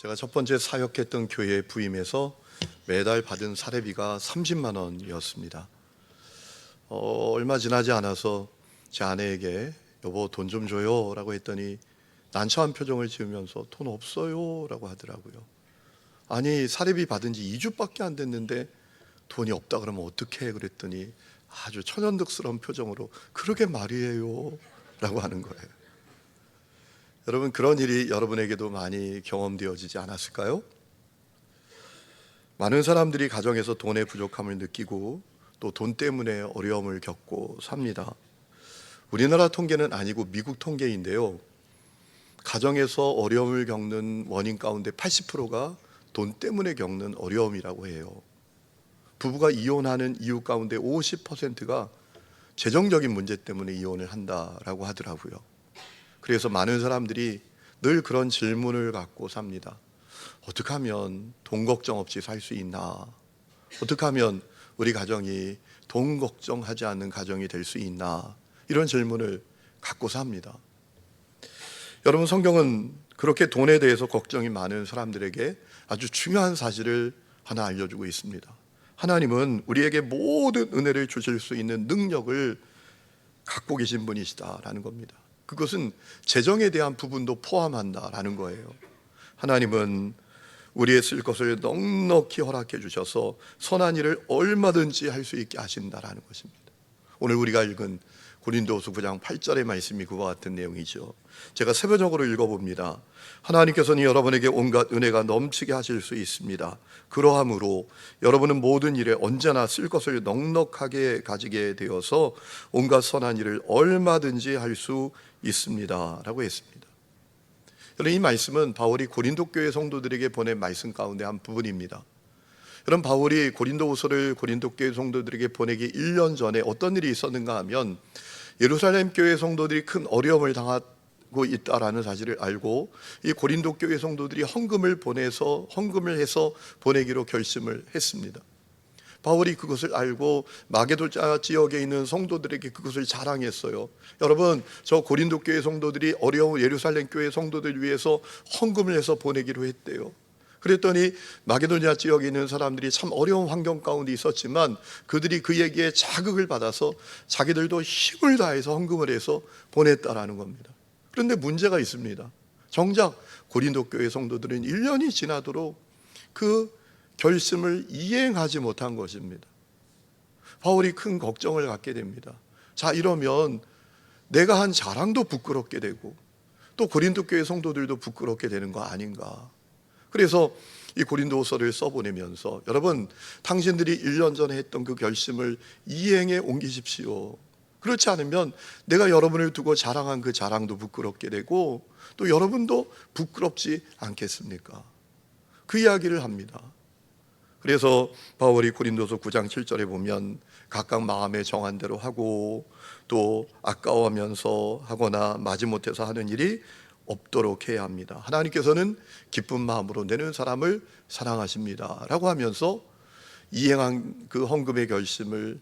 제가 첫 번째 사역했던 교회에 부임해서 매달 받은 사례비가 30만 원이었습니다. 얼마 지나지 않아서 제 아내에게 여보 돈 좀 줘요 라고 했더니 난처한 표정을 지으면서 돈 없어요 라고 하더라고요. 아니 사례비 받은 지 2주밖에 안 됐는데 돈이 없다 그러면 어떡해 그랬더니 아주 천연덕스러운 표정으로 그러게 말이에요 라고 하는 거예요. 여러분, 그런 일이 여러분에게도 많이 경험되어지지 않았을까요? 많은 사람들이 가정에서 돈의 부족함을 느끼고 또 돈 때문에 어려움을 겪고 삽니다. 우리나라 통계는 아니고 미국 통계인데요, 가정에서 어려움을 겪는 원인 가운데 80%가 돈 때문에 겪는 어려움이라고 해요. 부부가 이혼하는 이유 가운데 50%가 재정적인 문제 때문에 이혼을 한다라고 하더라고요. 그래서 많은 사람들이 늘 그런 질문을 갖고 삽니다. 어떻게 하면 돈 걱정 없이 살 수 있나? 어떻게 하면 우리 가정이 돈 걱정하지 않는 가정이 될 수 있나? 이런 질문을 갖고 삽니다. 여러분, 성경은 그렇게 돈에 대해서 걱정이 많은 사람들에게 아주 중요한 사실을 하나 알려주고 있습니다. 하나님은 우리에게 모든 은혜를 주실 수 있는 능력을 갖고 계신 분이시다라는 겁니다. 그것은 재정에 대한 부분도 포함한다라는 거예요. 하나님은 우리의 쓸 것을 넉넉히 허락해 주셔서 선한 일을 얼마든지 할 수 있게 하신다라는 것입니다. 오늘 우리가 읽은 고린도후서 9장 8절의 말씀이 그와 같은 내용이죠. 제가 세번역으로 읽어봅니다. 하나님께서는 여러분에게 온갖 은혜가 넘치게 하실 수 있습니다. 그러함으로 여러분은 모든 일에 언제나 쓸 것을 넉넉하게 가지게 되어서 온갖 선한 일을 얼마든지 할 수 있습니다 라고 했습니다. 여러분, 이 말씀은 바울이 고린도 교회 성도들에게 보낸 말씀 가운데 한 부분입니다. 여러분, 바울이 고린도후서를 고린도 교회 성도들에게 보내기 1년 전에 어떤 일이 있었는가 하면 예루살렘 교회 성도들이 큰 어려움을 당하고 있다라는 사실을 알고 이 고린도 교회 성도들이 헌금을 해서 보내기로 결심을 했습니다. 바울이 그것을 알고 마게도냐 지역에 있는 성도들에게 그것을 자랑했어요. 여러분, 저 고린도 교회 성도들이 어려운 예루살렘 교회 성도들 위해서 헌금을 해서 보내기로 했대요. 그랬더니 마게도냐 지역에 있는 사람들이 참 어려운 환경 가운데 있었지만 그들이 그 얘기에 자극을 받아서 자기들도 힘을 다해서 헌금을 해서 보냈다라는 겁니다. 그런데 문제가 있습니다. 정작 고린도 교회 성도들은 1년이 지나도록 그 결심을 이행하지 못한 것입니다. 바울이 큰 걱정을 갖게 됩니다. 자, 이러면 내가 한 자랑도 부끄럽게 되고 또 고린도 교회 성도들도 부끄럽게 되는 거 아닌가. 그래서 이 고린도후서를 써보내면서 여러분, 당신들이 1년 전에 했던 그 결심을 이행에 옮기십시오. 그렇지 않으면 내가 여러분을 두고 자랑한 그 자랑도 부끄럽게 되고 또 여러분도 부끄럽지 않겠습니까? 그 이야기를 합니다. 그래서 바울이 고린도서 9장 7절에 보면 각각 마음에 정한 대로 하고 또 아까워하면서 하거나 마지못해서 하는 일이 없도록 해야 합니다. 하나님께서는 기쁜 마음으로 내는 사람을 사랑하십니다 라고 하면서 이행한 그 헌금의 결심을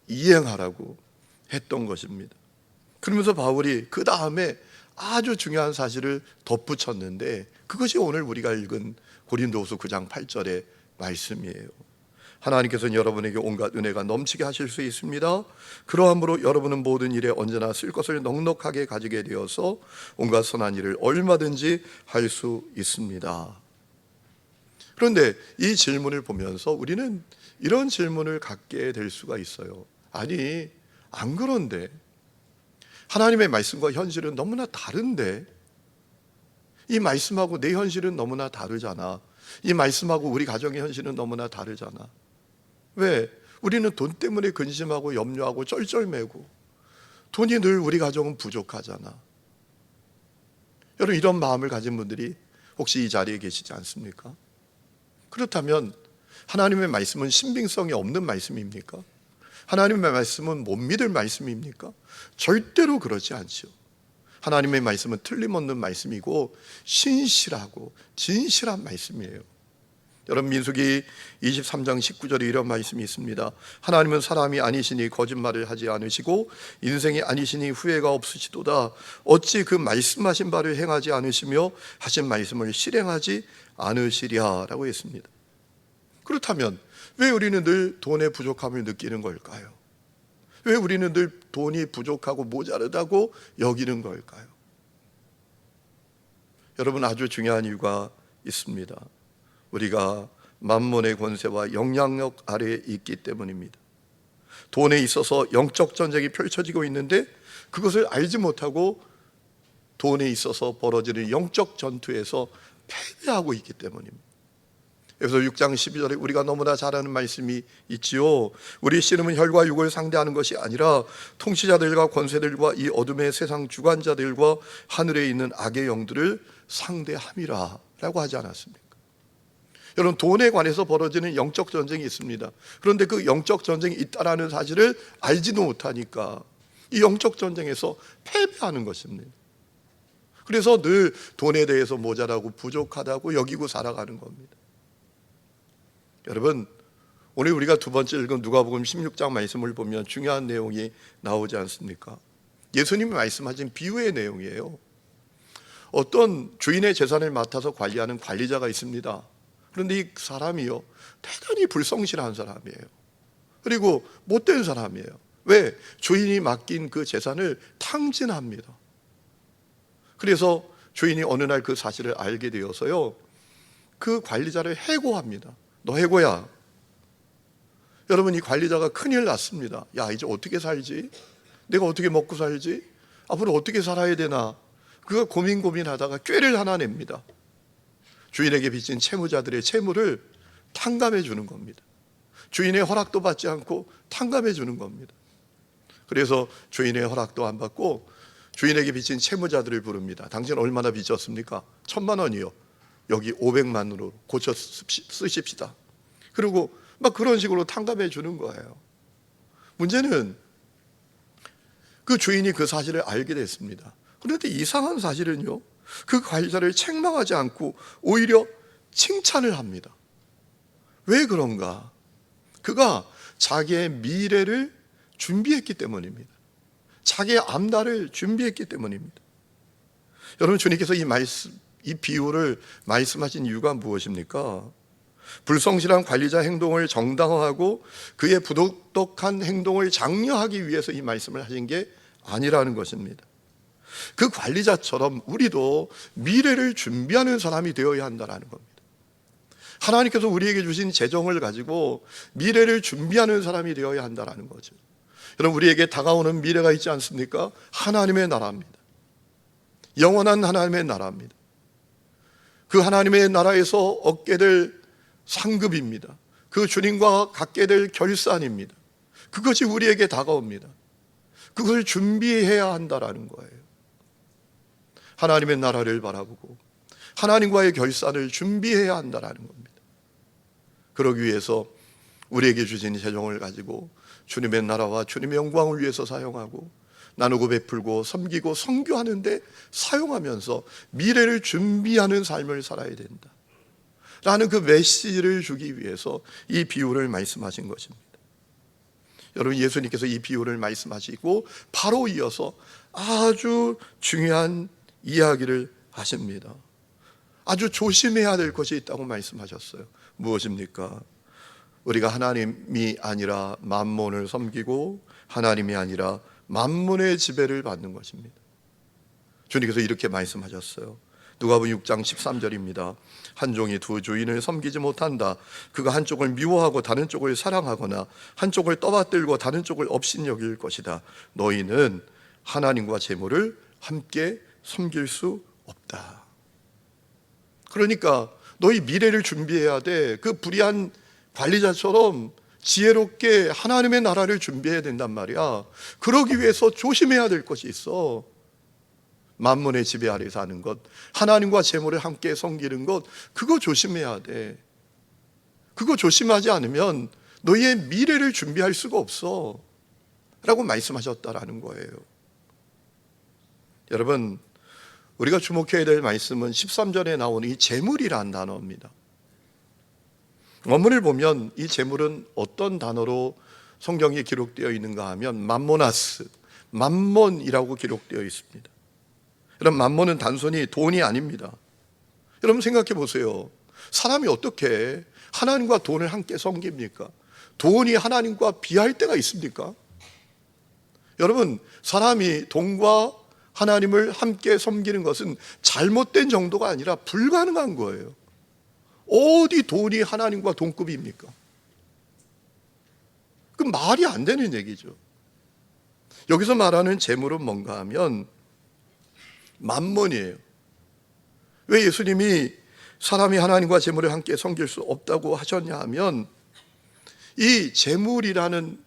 이행하라고 했던 것입니다. 그러면서 바울이 그 다음에 아주 중요한 사실을 덧붙였는데 그것이 오늘 우리가 읽은 고린도후서 9장 8절의 말씀이에요. 하나님께서는 여러분에게 온갖 은혜가 넘치게 하실 수 있습니다. 그러함으로 여러분은 모든 일에 언제나 쓸 것을 넉넉하게 가지게 되어서 온갖 선한 일을 얼마든지 할 수 있습니다. 그런데 이 질문을 보면서 우리는 이런 질문을 갖게 될 수가 있어요. 아니, 안 그런데? 하나님의 말씀과 현실은 너무나 다른데? 이 말씀하고 내 현실은 너무나 다르잖아. 이 말씀하고 우리 가정의 현실은 너무나 다르잖아. 왜? 우리는 돈 때문에 근심하고 염려하고 쩔쩔매고 돈이 늘 우리 가정은 부족하잖아. 여러분, 이런 마음을 가진 분들이 혹시 이 자리에 계시지 않습니까? 그렇다면 하나님의 말씀은 신빙성이 없는 말씀입니까? 하나님의 말씀은 못 믿을 말씀입니까? 절대로 그렇지 않죠. 하나님의 말씀은 틀림없는 말씀이고 신실하고 진실한 말씀이에요. 여러분, 민수기 23장 19절에 이런 말씀이 있습니다. 하나님은 사람이 아니시니 거짓말을 하지 않으시고 인생이 아니시니 후회가 없으시도다. 어찌 그 말씀하신 바를 행하지 않으시며 하신 말씀을 실행하지 않으시랴 라고 했습니다. 그렇다면 왜 우리는 늘 돈의 부족함을 느끼는 걸까요? 왜 우리는 늘 돈이 부족하고 모자르다고 여기는 걸까요? 여러분, 아주 중요한 이유가 있습니다. 우리가 만몬의 권세와 영향력 아래에 있기 때문입니다. 돈에 있어서 영적 전쟁이 펼쳐지고 있는데 그것을 알지 못하고 돈에 있어서 벌어지는 영적 전투에서 패배하고 있기 때문입니다. 그래서 6장 12절에 우리가 너무나 잘 아는 말씀이 있지요. 우리 씨름은 혈과 육을 상대하는 것이 아니라 통치자들과 권세들과 이 어둠의 세상 주관자들과 하늘에 있는 악의 영들을 상대함이라 라고 하지 않았습니까? 여러분, 돈에 관해서 벌어지는 영적 전쟁이 있습니다. 그런데 그 영적 전쟁이 있다라는 사실을 알지도 못하니까 이 영적 전쟁에서 패배하는 것입니다. 그래서 늘 돈에 대해서 모자라고 부족하다고 여기고 살아가는 겁니다. 여러분, 오늘 우리가 두 번째 읽은 누가복음 16장 말씀을 보면 중요한 내용이 나오지 않습니까? 예수님이 말씀하신 비유의 내용이에요. 어떤 주인의 재산을 맡아서 관리하는 관리자가 있습니다. 그런데 이 사람이요, 대단히 불성실한 사람이에요. 그리고 못된 사람이에요. 왜? 주인이 맡긴 그 재산을 탕진합니다. 그래서 주인이 어느 날 그 사실을 알게 되어서요, 그 관리자를 해고합니다. 너 해고야. 여러분, 이 관리자가 큰일 났습니다. 야, 이제 어떻게 살지? 내가 어떻게 먹고 살지? 앞으로 어떻게 살아야 되나? 그가 고민하다가 꾀를 하나 냅니다. 주인에게 빚진 채무자들의 채무를 탕감해 주는 겁니다. 주인의 허락도 받지 않고 탕감해 주는 겁니다. 그래서 주인의 허락도 안 받고 주인에게 빚진 채무자들을 부릅니다. 당신 얼마나 빚졌습니까? 1,000만 원이요. 여기 500만으로 고쳐 쓰십시다. 그리고 막 그런 식으로 탕감해 주는 거예요. 문제는 그 주인이 그 사실을 알게 됐습니다. 그런데 이상한 사실은요, 그 관리자를 책망하지 않고 오히려 칭찬을 합니다. 왜 그런가? 그가 자기의 미래를 준비했기 때문입니다. 자기의 앞날을 준비했기 때문입니다. 여러분, 주님께서 이 비유를 말씀하신 이유가 무엇입니까? 불성실한 관리자 행동을 정당화하고 그의 부도덕한 행동을 장려하기 위해서 이 말씀을 하신 게 아니라는 것입니다. 그 관리자처럼 우리도 미래를 준비하는 사람이 되어야 한다는 겁니다. 하나님께서 우리에게 주신 재정을 가지고 미래를 준비하는 사람이 되어야 한다는 거죠. 여러분, 우리에게 다가오는 미래가 있지 않습니까? 하나님의 나라입니다. 영원한 하나님의 나라입니다. 그 하나님의 나라에서 얻게 될 상급입니다. 그 주님과 갖게 될 결산입니다. 그것이 우리에게 다가옵니다. 그걸 준비해야 한다는 거예요. 하나님의 나라를 바라보고 하나님과의 결산을 준비해야 한다는 겁니다. 그러기 위해서 우리에게 주신 재정을 가지고 주님의 나라와 주님의 영광을 위해서 사용하고 나누고 베풀고 섬기고 선교하는 데 사용하면서 미래를 준비하는 삶을 살아야 된다 라는 그 메시지를 주기 위해서 이 비유를 말씀하신 것입니다. 여러분, 예수님께서 이 비유를 말씀하시고 바로 이어서 아주 중요한 이야기를 하십니다. 아주 조심해야 될 것이 있다고 말씀하셨어요. 무엇입니까? 우리가 하나님이 아니라 만몬을 섬기고 하나님이 아니라 만몬의 지배를 받는 것입니다. 주님께서 이렇게 말씀하셨어요. 누가복음 6장 13절입니다. 한 종이 두 주인을 섬기지 못한다. 그가 한쪽을 미워하고 다른 쪽을 사랑하거나 한쪽을 떠받들고 다른 쪽을 업신여길 것이다. 너희는 하나님과 재물을 함께 섬길 수 없다. 그러니까 너희 미래를 준비해야 돼. 그 불의한 관리자처럼 지혜롭게 하나님의 나라를 준비해야 된단 말이야. 그러기 위해서 조심해야 될 것이 있어. 만몬의 지배 아래 사는 것, 하나님과 재물을 함께 섬기는 것, 그거 조심해야 돼. 그거 조심하지 않으면 너희의 미래를 준비할 수가 없어 라고 말씀하셨다라는 거예요. 여러분, 우리가 주목해야 될 말씀은 13절에 나오는 이 재물이라는 단어입니다. 원문을 보면 이 재물은 어떤 단어로 성경에 기록되어 있는가 하면 맘모나스, 맘몬이라고 기록되어 있습니다. 여러분, 맘몬은 단순히 돈이 아닙니다. 여러분 생각해 보세요. 사람이 어떻게 하나님과 돈을 함께 섬깁니까? 돈이 하나님과 비할 때가 있습니까? 여러분, 사람이 돈과 하나님을 함께 섬기는 것은 잘못된 정도가 아니라 불가능한 거예요. 어디 돈이 하나님과 동급입니까? 그 말이 안 되는 얘기죠. 여기서 말하는 재물은 뭔가 하면 맘몬이에요. 왜 예수님이 사람이 하나님과 재물을 함께 섬길 수 없다고 하셨냐 하면, 이 재물이라는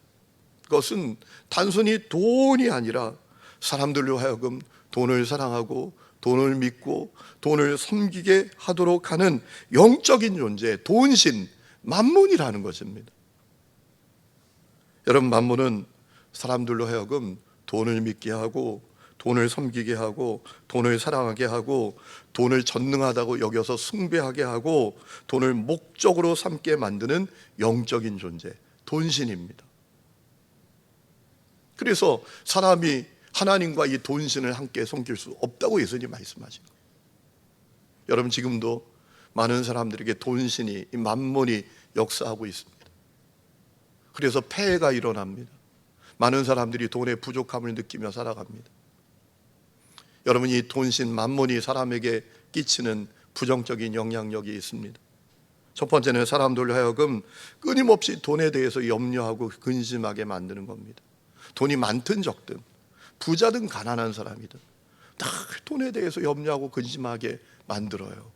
것은 단순히 돈이 아니라 사람들로 하여금 돈을 사랑하고 돈을 믿고 돈을 섬기게 하도록 하는 영적인 존재, 돈신, 맘몬이라는 것입니다. 여러분, 맘몬은 사람들로 하여금 돈을 믿게 하고 돈을 섬기게 하고 돈을 사랑하게 하고 돈을 전능하다고 여겨서 숭배하게 하고 돈을 목적으로 삼게 만드는 영적인 존재, 돈신입니다. 그래서 사람이 하나님과 이 돈신을 함께 섬길 수 없다고 예수님이 말씀하신 거예요. 여러분, 지금도 많은 사람들에게 돈신이, 이 맘몬이 역사하고 있습니다. 그래서 폐해가 일어납니다. 많은 사람들이 돈의 부족함을 느끼며 살아갑니다. 여러분, 이 돈신, 맘몬이 사람에게 끼치는 부정적인 영향력이 있습니다. 첫 번째는 사람들로 하여금 끊임없이 돈에 대해서 염려하고 근심하게 만드는 겁니다. 돈이 많든 적든, 부자든 가난한 사람이든 다 돈에 대해서 염려하고 근심하게 만들어요.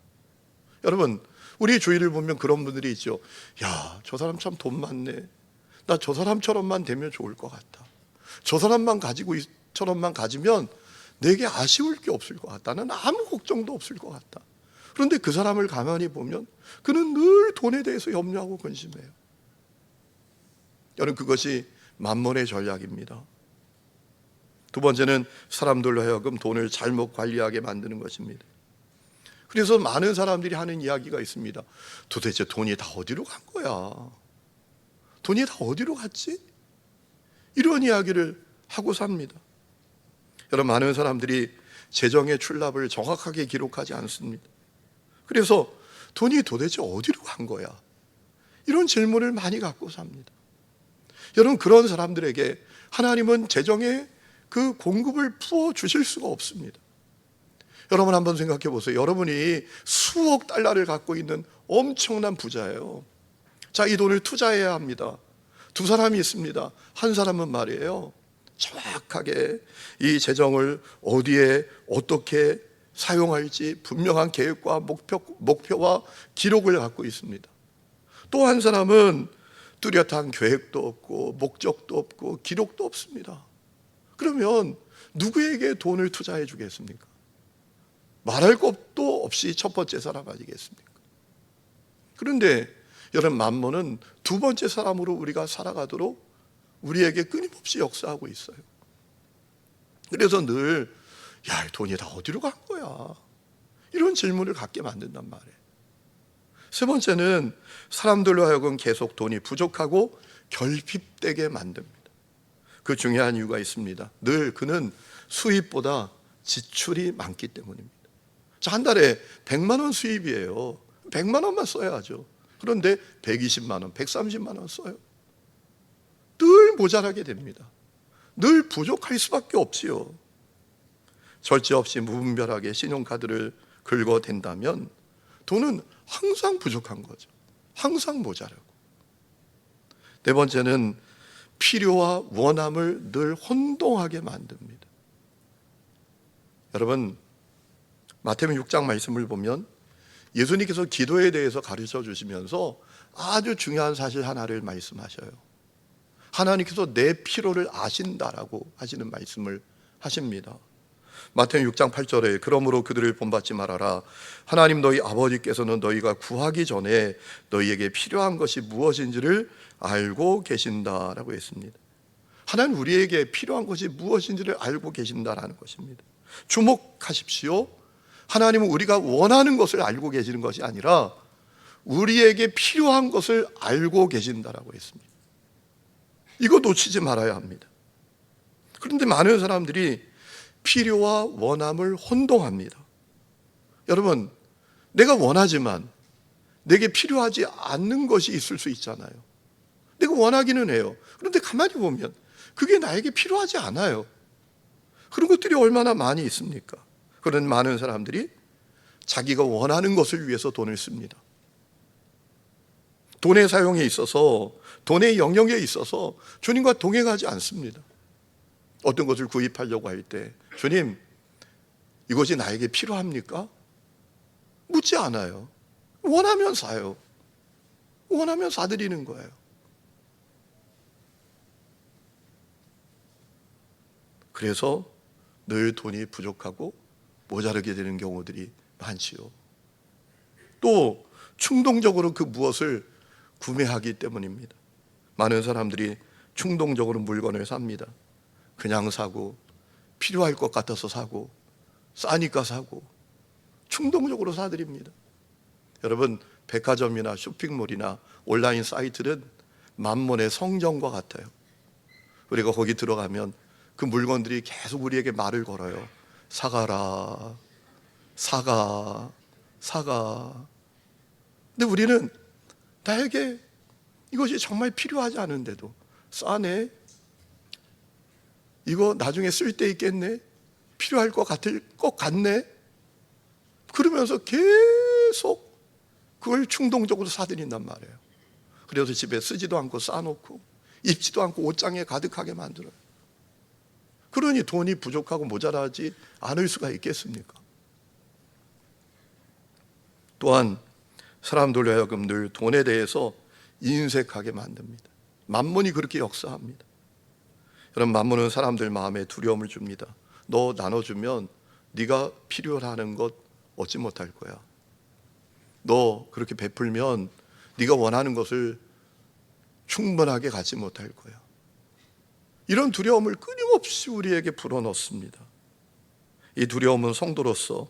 여러분, 우리 주위를 보면 그런 분들이 있죠. 야, 저 사람 참 돈 많네. 나 저 사람처럼만 되면 좋을 것 같다. 저 사람만 가지고 저런만 가지면 내게 아쉬울 게 없을 것 같다. 나는 아무 걱정도 없을 것 같다. 그런데 그 사람을 가만히 보면 그는 늘 돈에 대해서 염려하고 근심해요. 여러분, 그것이 맘몬의 전략입니다. 두 번째는 사람들로 하여금 돈을 잘못 관리하게 만드는 것입니다. 그래서 많은 사람들이 하는 이야기가 있습니다. 도대체 돈이 다 어디로 간 거야? 돈이 다 어디로 갔지? 이런 이야기를 하고 삽니다. 여러분, 많은 사람들이 재정의 출납을 정확하게 기록하지 않습니다. 그래서 돈이 도대체 어디로 간 거야? 이런 질문을 많이 갖고 삽니다. 여러분, 그런 사람들에게 하나님은 재정의 그 공급을 부어 주실 수가 없습니다. 여러분, 한번 생각해 보세요. 여러분이 수억 달러를 갖고 있는 엄청난 부자예요. 자, 이 돈을 투자해야 합니다. 두 사람이 있습니다. 한 사람은 말이에요, 정확하게 이 재정을 어디에 어떻게 사용할지 분명한 계획과 목표와 기록을 갖고 있습니다. 또 한 사람은 뚜렷한 계획도 없고 목적도 없고 기록도 없습니다. 그러면 누구에게 돈을 투자해 주겠습니까? 말할 것도 없이 첫 번째 사람 아니겠습니까? 그런데 여러분, 맘몬은 두 번째 사람으로 우리가 살아가도록 우리에게 끊임없이 역사하고 있어요. 그래서 늘 야, 돈이 다 어디로 간 거야? 이런 질문을 갖게 만든단 말이에요. 세 번째는 사람들로 하여금 계속 돈이 부족하고 결핍되게 만듭니다. 그 중요한 이유가 있습니다. 늘 그는 수입보다 지출이 많기 때문입니다. 자, 한 달에 100만 원 수입이에요. 100만 원만 써야죠. 그런데 120만 원, 130만 원 써요. 늘 모자라게 됩니다. 늘 부족할 수밖에 없지요. 절제 없이 무분별하게 신용카드를 긁어댄다면 돈은 항상 부족한 거죠. 항상 모자라고. 네 번째는 필요와 원함을 늘 혼동하게 만듭니다. 여러분, 마태복음 6장 말씀을 보면 예수님께서 기도에 대해서 가르쳐 주시면서 아주 중요한 사실 하나를 말씀하셔요. 하나님께서 내 필요를 아신다라고 하시는 말씀을 하십니다. 마태복음 6장 8절에 그러므로 그들을 본받지 말아라. 하나님 너희 아버지께서는 너희가 구하기 전에 너희에게 필요한 것이 무엇인지를 알고 계신다라고 했습니다. 하나님 우리에게 필요한 것이 무엇인지를 알고 계신다라는 것입니다. 주목하십시오. 하나님은 우리가 원하는 것을 알고 계시는 것이 아니라 우리에게 필요한 것을 알고 계신다라고 했습니다. 이거 놓치지 말아야 합니다. 그런데 많은 사람들이 필요와 원함을 혼동합니다. 여러분, 내가 원하지만 내게 필요하지 않는 것이 있을 수 있잖아요. 내가 원하기는 해요. 그런데 가만히 보면 그게 나에게 필요하지 않아요. 그런 것들이 얼마나 많이 있습니까? 그런 많은 사람들이 자기가 원하는 것을 위해서 돈을 씁니다. 돈의 사용에 있어서, 돈의 영역에 있어서 주님과 동행하지 않습니다. 어떤 것을 구입하려고 할 때 주님, 이것이 나에게 필요합니까? 묻지 않아요. 원하면 사요. 원하면 사드리는 거예요. 그래서 늘 돈이 부족하고 모자르게 되는 경우들이 많지요. 또 충동적으로 그 무엇을 구매하기 때문입니다. 많은 사람들이 충동적으로 물건을 삽니다. 그냥 사고, 필요할 것 같아서 사고, 싸니까 사고, 충동적으로 사드립니다. 여러분, 백화점이나 쇼핑몰이나 온라인 사이트는 만몬의 성전과 같아요. 우리가 거기 들어가면 그 물건들이 계속 우리에게 말을 걸어요. 사가라, 사가, 사가. 근데 우리는 나에게 이것이 정말 필요하지 않은데도 싸네? 이거 나중에 쓸 때 있겠네? 필요할 것 같네? 그러면서 계속 그걸 충동적으로 사들인단 말이에요. 그래서 집에 쓰지도 않고 싸놓고 입지도 않고 옷장에 가득하게 만들어요. 그러니 돈이 부족하고 모자라지 않을 수가 있겠습니까? 또한 사람들로 하여금 늘 돈에 대해서 인색하게 만듭니다. 만몬이 그렇게 역사합니다. 여러분, 만몬은 사람들 마음에 두려움을 줍니다. 너 나눠주면 네가 필요로 하는 것 얻지 못할 거야. 너 그렇게 베풀면 네가 원하는 것을 충분하게 갖지 못할 거야. 이런 두려움을 끊임없이 우리에게 불어넣습니다. 이 두려움은 성도로서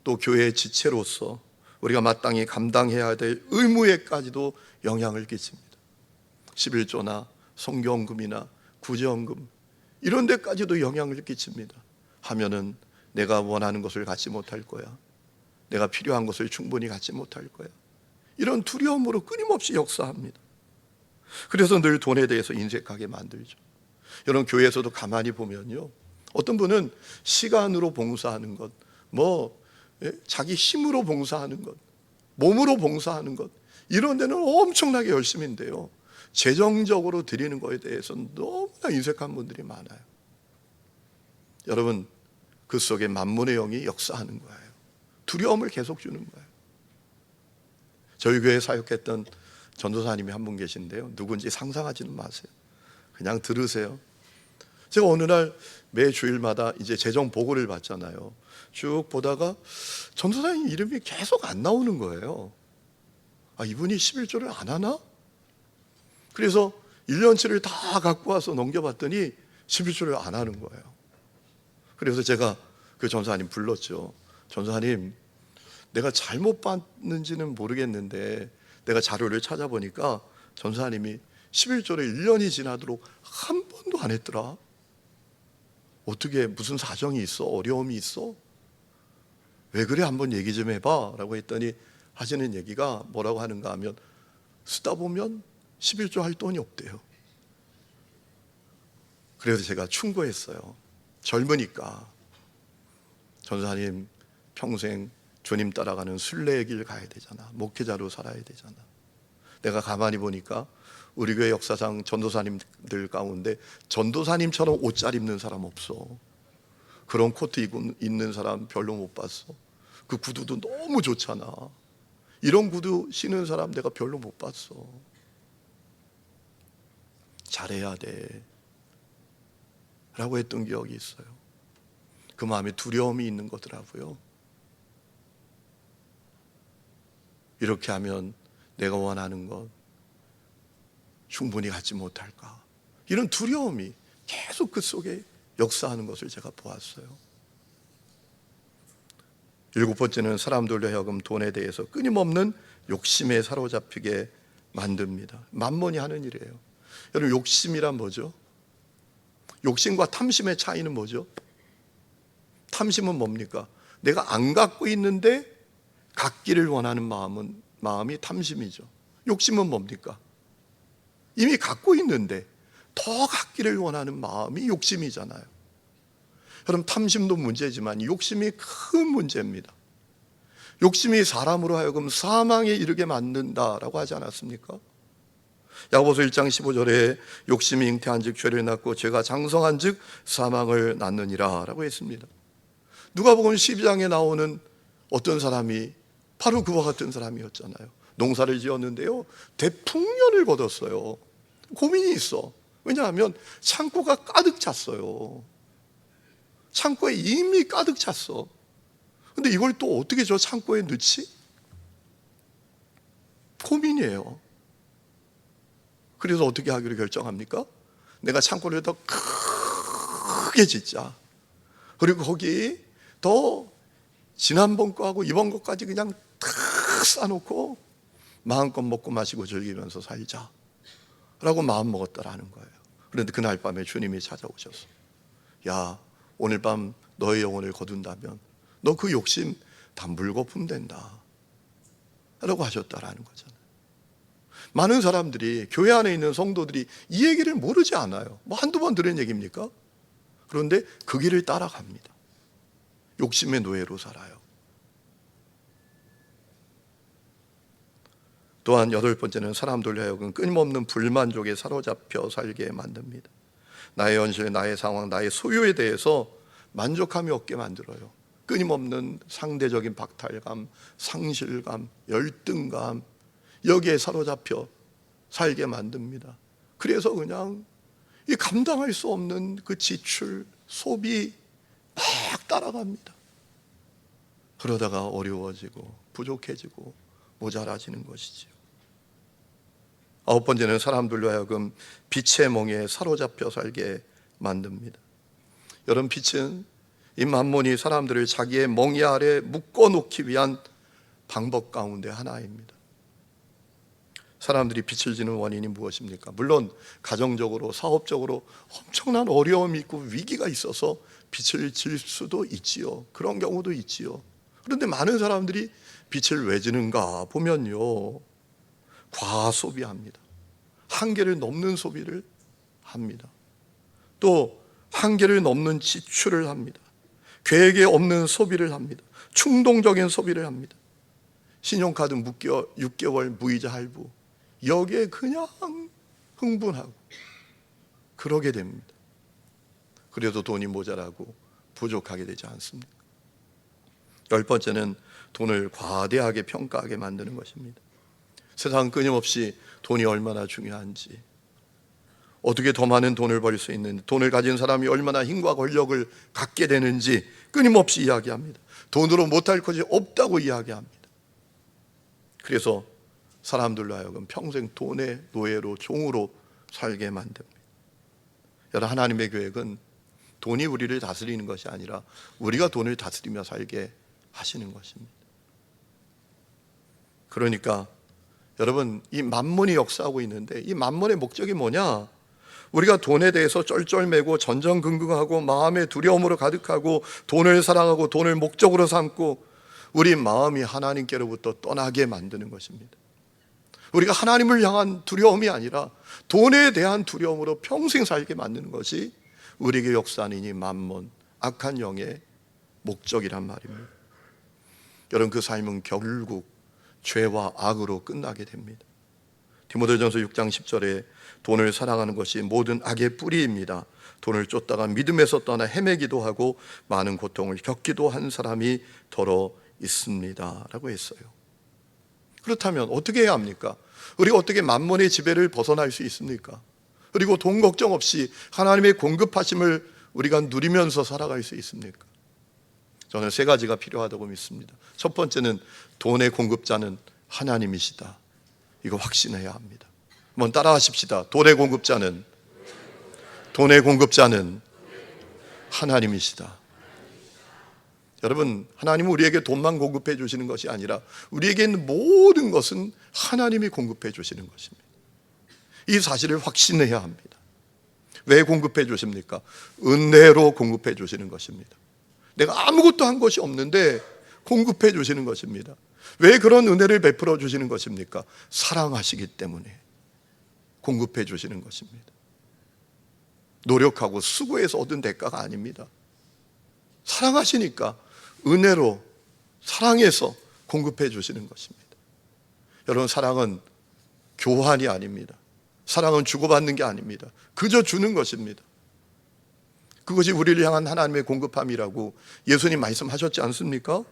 또 교회의 지체로서 우리가 마땅히 감당해야 될 의무에까지도 영향을 끼칩니다. 11조나 성경금이나 구제헌금 이런 데까지도 영향을 끼칩니다. 하면은 내가 원하는 것을 갖지 못할 거야. 내가 필요한 것을 충분히 갖지 못할 거야. 이런 두려움으로 끊임없이 역사합니다. 그래서 늘 돈에 대해서 인색하게 만들죠. 여러분, 교회에서도 가만히 보면요, 어떤 분은 시간으로 봉사하는 것, 자기 힘으로 봉사하는 것, 몸으로 봉사하는 것, 이런 데는 엄청나게 열심인데요, 재정적으로 드리는 것에 대해서는 너무나 인색한 분들이 많아요. 여러분, 그 속에 만몬의 영이 역사하는 거예요. 두려움을 계속 주는 거예요. 저희 교회에 사역했던 전도사님이 한 분 계신데요, 누군지 상상하지는 마세요. 그냥 들으세요. 제가 어느 날 매 주일마다 이제 재정 보고를 받잖아요. 쭉 보다가 전도사님 이름이 계속 안 나오는 거예요. 아, 이분이 11조를 안 하나? 그래서 1년치를 다 갖고 와서 넘겨봤더니 11조를 안 하는 거예요. 그래서 제가 그 전도사님 불렀죠. 전도사님, 내가 잘못 봤는지는 모르겠는데 내가 자료를 찾아보니까 전도사님이 11조를 1년이 지나도록 한 번도 안 했더라. 어떻게 무슨 사정이 있어? 어려움이 있어? 왜 그래? 한번 얘기 좀 해봐 라고 했더니 하시는 얘기가 뭐라고 하는가 하면, 쓰다 보면 11조 할 돈이 없대요. 그래서 제가 충고했어요. 젊으니까 전사님 평생 주님 따라가는 순례의 길 가야 되잖아. 목회자로 살아야 되잖아. 내가 가만히 보니까 우리 교회 역사상 전도사님들 가운데 전도사님처럼 옷 잘 입는 사람 없어. 그런 코트 입는 사람 별로 못 봤어. 그 구두도 너무 좋잖아. 이런 구두 신는 사람 내가 별로 못 봤어. 잘해야 돼 라고 했던 기억이 있어요. 그 마음에 두려움이 있는 거더라고요. 이렇게 하면 내가 원하는 것 충분히 갖지 못할까, 이런 두려움이 계속 그 속에 역사하는 것을 제가 보았어요. 7번째는 사람들로 하여금 돈에 대해서 끊임없는 욕심에 사로잡히게 만듭니다. 만몬이 하는 일이에요. 여러분, 욕심이란 뭐죠? 욕심과 탐심의 차이는 뭐죠? 탐심은 뭡니까? 내가 안 갖고 있는데 갖기를 원하는 마음이 탐심이죠. 욕심은 뭡니까? 이미 갖고 있는데 더 갖기를 원하는 마음이 욕심이잖아요. 여러분, 탐심도 문제지만 욕심이 큰 문제입니다. 욕심이 사람으로 하여금 사망에 이르게 만든다라고 하지 않았습니까? 야고보서 1장 15절에 욕심이 잉태한 즉 죄를 낳고 죄가 장성한 즉 사망을 낳느니라 라고 했습니다. 누가복음 12장에 나오는 어떤 사람이 바로 그와 같은 사람이었잖아요. 농사를 지었는데요, 대풍년을 거뒀어요. 고민이 있어. 왜냐하면 창고가 가득 찼어요. 창고에 이미 가득 찼어. 근데 이걸 또 어떻게 저 창고에 넣지? 고민이에요. 그래서 어떻게 하기로 결정합니까? 내가 창고를 더 크게 짓자. 그리고 거기 더 지난번 거하고 이번 거까지 그냥 탁 싸놓고 마음껏 먹고 마시고 즐기면서 살자 라고 마음 먹었다라는 거예요. 그런데 그날 밤에 주님이 찾아오셔서, 야, 오늘 밤 너의 영혼을 거둔다면 너 그 욕심 다 물거품 된다 라고 하셨다라는 거잖아요. 많은 사람들이, 교회 안에 있는 성도들이 이 얘기를 모르지 않아요. 뭐 한두 번 들은 얘기입니까? 그런데 그 길을 따라갑니다. 욕심의 노예로 살아요. 또한 8번째는 사람들로 하여금 끊임없는 불만족에 사로잡혀 살게 만듭니다. 나의 현실, 나의 상황, 나의 소유에 대해서 만족함이 없게 만들어요. 끊임없는 상대적인 박탈감, 상실감, 열등감, 여기에 사로잡혀 살게 만듭니다. 그래서 그냥 이 감당할 수 없는 그 지출, 소비 막 따라갑니다. 그러다가 어려워지고 부족해지고 모자라지는 것이지요. 9번째는 사람들로 하여금 빛의 멍에 사로잡혀 살게 만듭니다. 여러분, 빛은 이 만몬이 사람들을 자기의 멍에 아래 묶어놓기 위한 방법 가운데 하나입니다. 사람들이 빛을 지는 원인이 무엇입니까? 물론 가정적으로, 사업적으로 엄청난 어려움이 있고 위기가 있어서 빛을 질 수도 있지요. 그런 경우도 있지요. 그런데 많은 사람들이 빛을 왜 지는가 보면요, 과소비합니다. 한계를 넘는 소비를 합니다. 또 한계를 넘는 지출을 합니다. 계획에 없는 소비를 합니다. 충동적인 소비를 합니다. 신용카드 6개월 무이자 할부, 여기에 그냥 흥분하고 그러게 됩니다. 그래도 돈이 모자라고 부족하게 되지 않습니까? 10번째는 돈을 과대하게 평가하게 만드는 것입니다. 세상은 끊임없이 돈이 얼마나 중요한지, 어떻게 더 많은 돈을 벌 수 있는지, 돈을 가진 사람이 얼마나 힘과 권력을 갖게 되는지 끊임없이 이야기합니다. 돈으로 못할 것이 없다고 이야기합니다. 그래서 사람들로 하여금 평생 돈의 노예로, 종으로 살게 만듭니다. 여러분, 하나님의 계획은 돈이 우리를 다스리는 것이 아니라 우리가 돈을 다스리며 살게 하시는 것입니다. 그러니까 여러분, 이 만몬이 역사하고 있는데 이 만몬의 목적이 뭐냐? 우리가 돈에 대해서 쩔쩔매고 전전긍긍하고 마음의 두려움으로 가득하고 돈을 사랑하고 돈을 목적으로 삼고 우리 마음이 하나님께로부터 떠나게 만드는 것입니다. 우리가 하나님을 향한 두려움이 아니라 돈에 대한 두려움으로 평생 살게 만드는 것이 우리에게 역사하는 이 만몬, 악한 영의 목적이란 말입니다. 여러분, 그 삶은 결국 죄와 악으로 끝나게 됩니다. 디모데전서 6장 10절에 돈을 사랑하는 것이 모든 악의 뿌리입니다. 돈을 쫓다가 믿음에서 떠나 헤매기도 하고 많은 고통을 겪기도 한 사람이 더러 있습니다 라고 했어요. 그렇다면 어떻게 해야 합니까? 우리가 어떻게 만몬의 지배를 벗어날 수 있습니까? 그리고 돈 걱정 없이 하나님의 공급하심을 우리가 누리면서 살아갈 수 있습니까? 저는 3가지가 필요하다고 믿습니다. 첫 번째는 돈의 공급자는 하나님이시다. 이거 확신해야 합니다. 한번 따라하십시다. 돈의 공급자는 하나님이시다. 여러분, 하나님은 우리에게 돈만 공급해 주시는 것이 아니라 우리에게 있는 모든 것은 하나님이 공급해 주시는 것입니다. 이 사실을 확신해야 합니다. 왜 공급해 주십니까? 은혜로 공급해 주시는 것입니다. 내가 아무것도 한 것이 없는데 공급해 주시는 것입니다. 왜 그런 은혜를 베풀어 주시는 것입니까? 사랑하시기 때문에 공급해 주시는 것입니다. 노력하고 수고해서 얻은 대가가 아닙니다. 사랑하시니까 은혜로 사랑해서 공급해 주시는 것입니다. 여러분, 사랑은 교환이 아닙니다. 사랑은 주고받는 게 아닙니다. 그저 주는 것입니다. 그것이 우리를 향한 하나님의 공급함이라고 예수님 말씀하셨지 않습니까?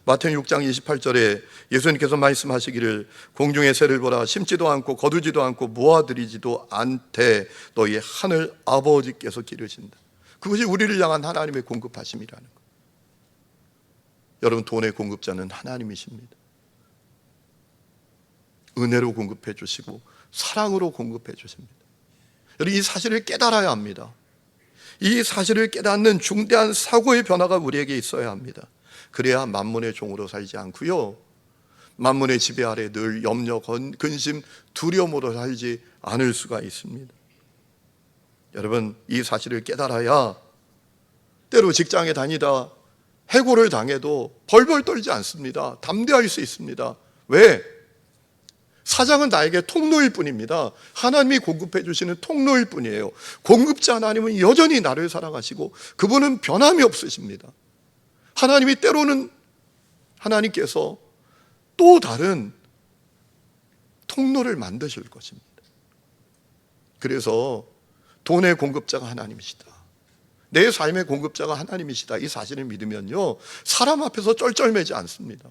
마태복음 6장 28절에 예수님께서 말씀하시기를 공중의 새를 보라, 심지도 않고 거두지도 않고 모아들이지도 않되 너희 하늘 아버지께서 기르신다. 그것이 우리를 향한 하나님의 공급하심이라는 것. 여러분, 돈의 공급자는 하나님이십니다. 은혜로 공급해 주시고 사랑으로 공급해 주십니다. 여러분, 이 사실을 깨달아야 합니다. 이 사실을 깨닫는 중대한 사고의 변화가 우리에게 있어야 합니다. 그래야 만문의 종으로 살지 않고요, 만문의 지배 아래 늘 염려, 근심, 두려움으로 살지 않을 수가 있습니다. 여러분, 이 사실을 깨달아야 때로 직장에 다니다 해고를 당해도 벌벌 떨지 않습니다. 담대할 수 있습니다. 왜? 사장은 나에게 통로일 뿐입니다. 하나님이 공급해 주시는 통로일 뿐이에요. 공급자 하나님은 여전히 나를 사랑하시고 그분은 변함이 없으십니다. 하나님이 때로는 하나님께서 또 다른 통로를 만드실 것입니다. 그래서 돈의 공급자가 하나님이시다, 내 삶의 공급자가 하나님이시다, 이 사실을 믿으면요, 사람 앞에서 쩔쩔매지 않습니다.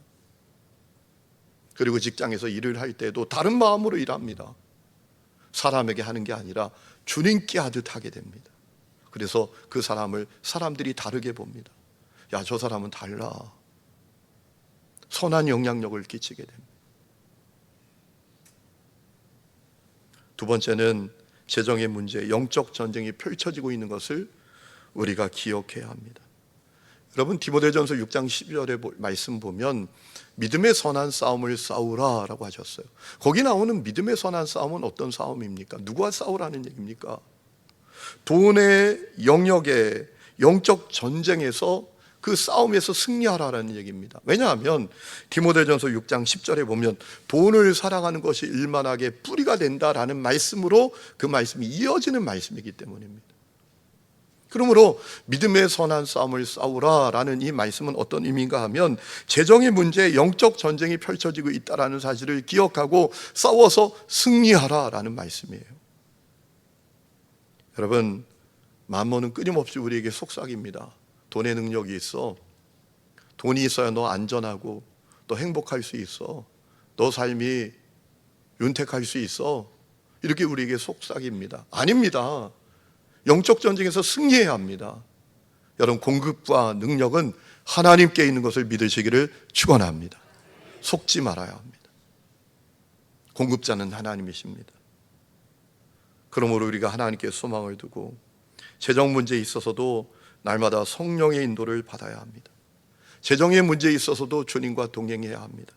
그리고 직장에서 일을 할 때도 다른 마음으로 일합니다. 사람에게 하는 게 아니라 주님께 하듯 하게 됩니다. 그래서 그 사람을 사람들이 다르게 봅니다. 야, 저 사람은 달라. 선한 영향력을 끼치게 됩니다. 두 번째는 재정의 문제, 영적 전쟁이 펼쳐지고 있는 것을 우리가 기억해야 합니다. 여러분, 디모데전서 6장 12절의 말씀 보면 믿음의 선한 싸움을 싸우라 라고 하셨어요. 거기 나오는 믿음의 선한 싸움은 어떤 싸움입니까? 누구와 싸우라는 얘기입니까? 돈의 영역의 영적 전쟁에서 그 싸움에서 승리하라는 얘기입니다. 왜냐하면 디모데전서 6장 10절에 보면 돈을 사랑하는 것이 일만하게 뿌리가 된다라는 말씀으로 그 말씀이 이어지는 말씀이기 때문입니다. 그러므로 믿음의 선한 싸움을 싸우라라는 이 말씀은 어떤 의미인가 하면 재정의 문제에 영적 전쟁이 펼쳐지고 있다는 사실을 기억하고 싸워서 승리하라라는 말씀이에요. 여러분, 만몬은 끊임없이 우리에게 속삭입니다. 돈의 능력이 있어. 돈이 있어야 너 안전하고 너 행복할 수 있어. 너 삶이 윤택할 수 있어. 이렇게 우리에게 속삭입니다. 아닙니다. 영적 전쟁에서 승리해야 합니다. 여러분, 공급과 능력은 하나님께 있는 것을 믿으시기를 축원합니다. 속지 말아야 합니다. 공급자는 하나님이십니다. 그러므로 우리가 하나님께 소망을 두고 재정 문제에 있어서도 날마다 성령의 인도를 받아야 합니다. 재정의 문제에 있어서도 주님과 동행해야 합니다.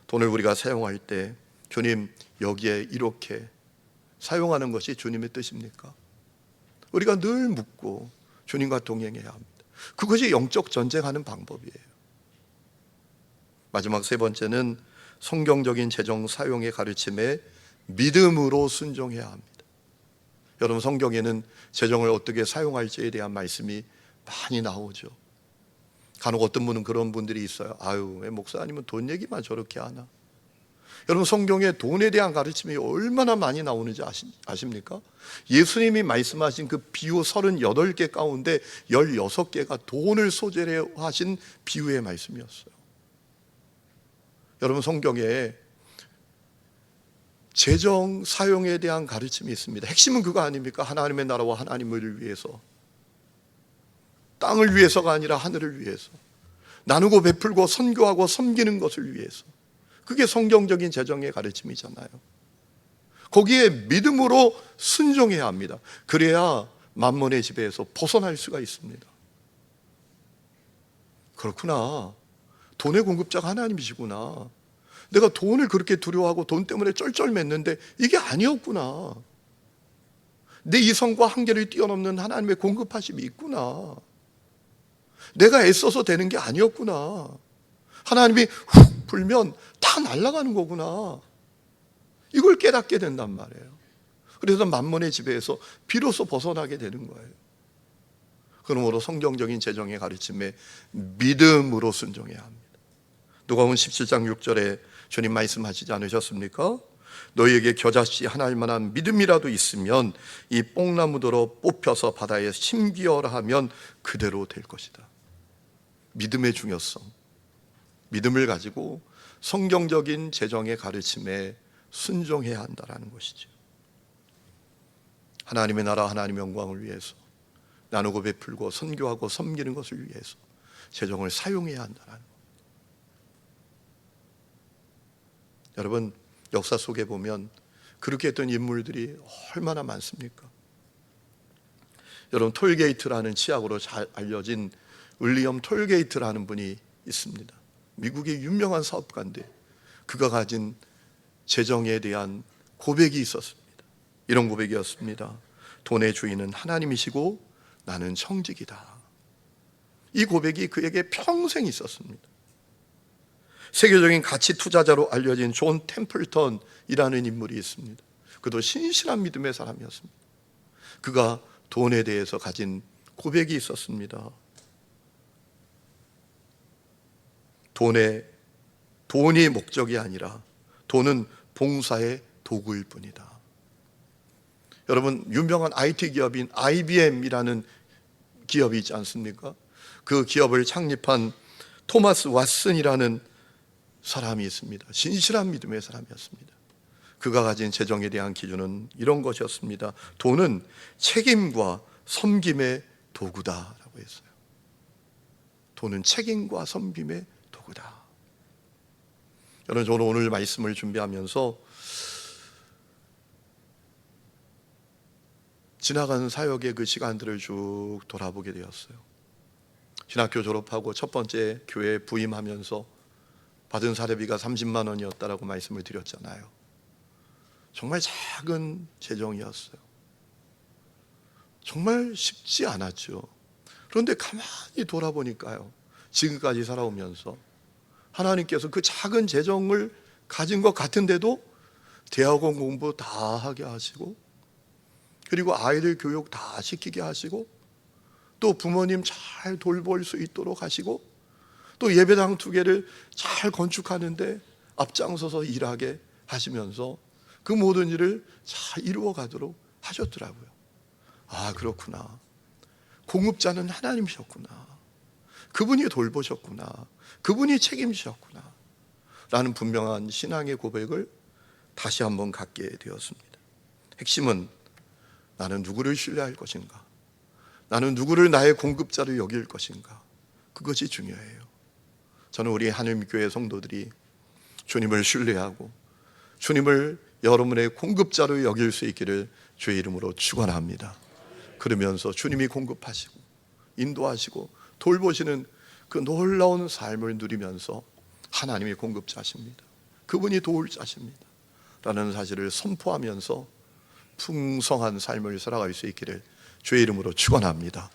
돈을 우리가 사용할 때 주님, 여기에 이렇게 사용하는 것이 주님의 뜻입니까? 우리가 늘 묻고 주님과 동행해야 합니다. 그것이 영적 전쟁하는 방법이에요. 마지막 세 번째는 성경적인 재정 사용의 가르침에 믿음으로 순종해야 합니다. 여러분, 성경에는 재정을 어떻게 사용할지에 대한 말씀이 많이 나오죠. 간혹 어떤 분은 그런 분들이 있어요. 아유, 왜 목사님은 돈 얘기만 저렇게 하나? 여러분, 성경에 돈에 대한 가르침이 얼마나 많이 나오는지 아십니까? 예수님이 말씀하신 그 비유 38개 가운데 16개가 돈을 소재로 하신 비유의 말씀이었어요. 여러분, 성경에 재정 사용에 대한 가르침이 있습니다. 핵심은 그거 아닙니까? 하나님의 나라와 하나님을 위해서, 땅을 위해서가 아니라 하늘을 위해서, 나누고 베풀고 선교하고 섬기는 것을 위해서. 그게 성경적인 재정의 가르침이잖아요. 거기에 믿음으로 순종해야 합니다. 그래야 만몬의 지배에서 벗어날 수가 있습니다. 그렇구나. 돈의 공급자가 하나님이시구나. 내가 돈을 그렇게 두려워하고 돈 때문에 쩔쩔맸는데 이게 아니었구나. 내 이성과 한계를 뛰어넘는 하나님의 공급하심이 있구나. 내가 애써서 되는 게 아니었구나. 하나님이 훅 불면 다 날아가는 거구나. 이걸 깨닫게 된단 말이에요. 그래서 만몬의 지배에서 비로소 벗어나게 되는 거예요. 그러므로 성경적인 재정의 가르침에 믿음으로 순종해야 합니다. 누가복음 17장 6절에 주님 말씀하시지 않으셨습니까? 너희에게 겨자씨 하나일 만한 믿음이라도 있으면 이 뽕나무더러 뽑혀서 바다에 심기어라 하면 그대로 될 것이다. 믿음의 중요성, 믿음을 가지고 성경적인 재정의 가르침에 순종해야 한다는 것이죠. 하나님의 나라, 하나님의 영광을 위해서 나누고 베풀고 선교하고 섬기는 것을 위해서 재정을 사용해야 한다는 것. 여러분, 역사 속에 보면 그렇게 했던 인물들이 얼마나 많습니까? 여러분, 톨게이트라는 치약으로 잘 알려진 윌리엄 톨게이트라는 분이 있습니다. 미국의 유명한 사업가인데 그가 가진 재정에 대한 고백이 있었습니다. 이런 고백이었습니다. 돈의 주인은 하나님이시고 나는 청직이다. 이 고백이 그에게 평생 있었습니다. 세계적인 가치 투자자로 알려진 존 템플턴이라는 인물이 있습니다. 그도 신실한 믿음의 사람이었습니다. 그가 돈에 대해서 가진 고백이 있었습니다. 돈이 목적이 아니라 돈은 봉사의 도구일 뿐이다. 여러분, 유명한 IT 기업인 IBM이라는 기업이 있지 않습니까? 그 기업을 창립한 토마스 왓슨이라는 사람이 있습니다. 신실한 믿음의 사람이었습니다. 그가 가진 재정에 대한 기준은 이런 것이었습니다. 돈은 책임과 섬김의 도구다라고 했어요. 돈은 책임과 섬김의 도구다. 여러분, 저는 오늘 말씀을 준비하면서 지나간 사역의 그 시간들을 쭉 돌아보게 되었어요. 신학교 졸업하고 첫 번째 교회에 부임하면서 받은 사례비가 30만 원이었다라고 말씀을 드렸잖아요. 정말 작은 재정이었어요. 정말 쉽지 않았죠. 그런데 가만히 돌아보니까요, 지금까지 살아오면서 하나님께서 그 작은 재정을 가진 것 같은데도 대학원 공부 다 하게 하시고, 그리고 아이들 교육 다 시키게 하시고, 또 부모님 잘 돌볼 수 있도록 하시고, 또 예배당 2개를 잘 건축하는데 앞장서서 일하게 하시면서 그 모든 일을 잘 이루어 가도록 하셨더라고요. 아, 그렇구나. 공급자는 하나님이셨구나. 그분이 돌보셨구나. 그분이 책임지셨구나. 라는 분명한 신앙의 고백을 다시 한번 갖게 되었습니다. 핵심은 나는 누구를 신뢰할 것인가? 나는 누구를 나의 공급자로 여길 것인가? 그것이 중요해요. 저는 우리 하나님교회 성도들이 주님을 신뢰하고 주님을 여러분의 공급자로 여길 수 있기를 주의 이름으로 축원합니다. 그러면서 주님이 공급하시고 인도하시고 돌보시는 그 놀라운 삶을 누리면서 하나님이 공급자십니다. 그분이 도울 자십니다. 라는 사실을 선포하면서 풍성한 삶을 살아갈 수 있기를 주의 이름으로 축원합니다.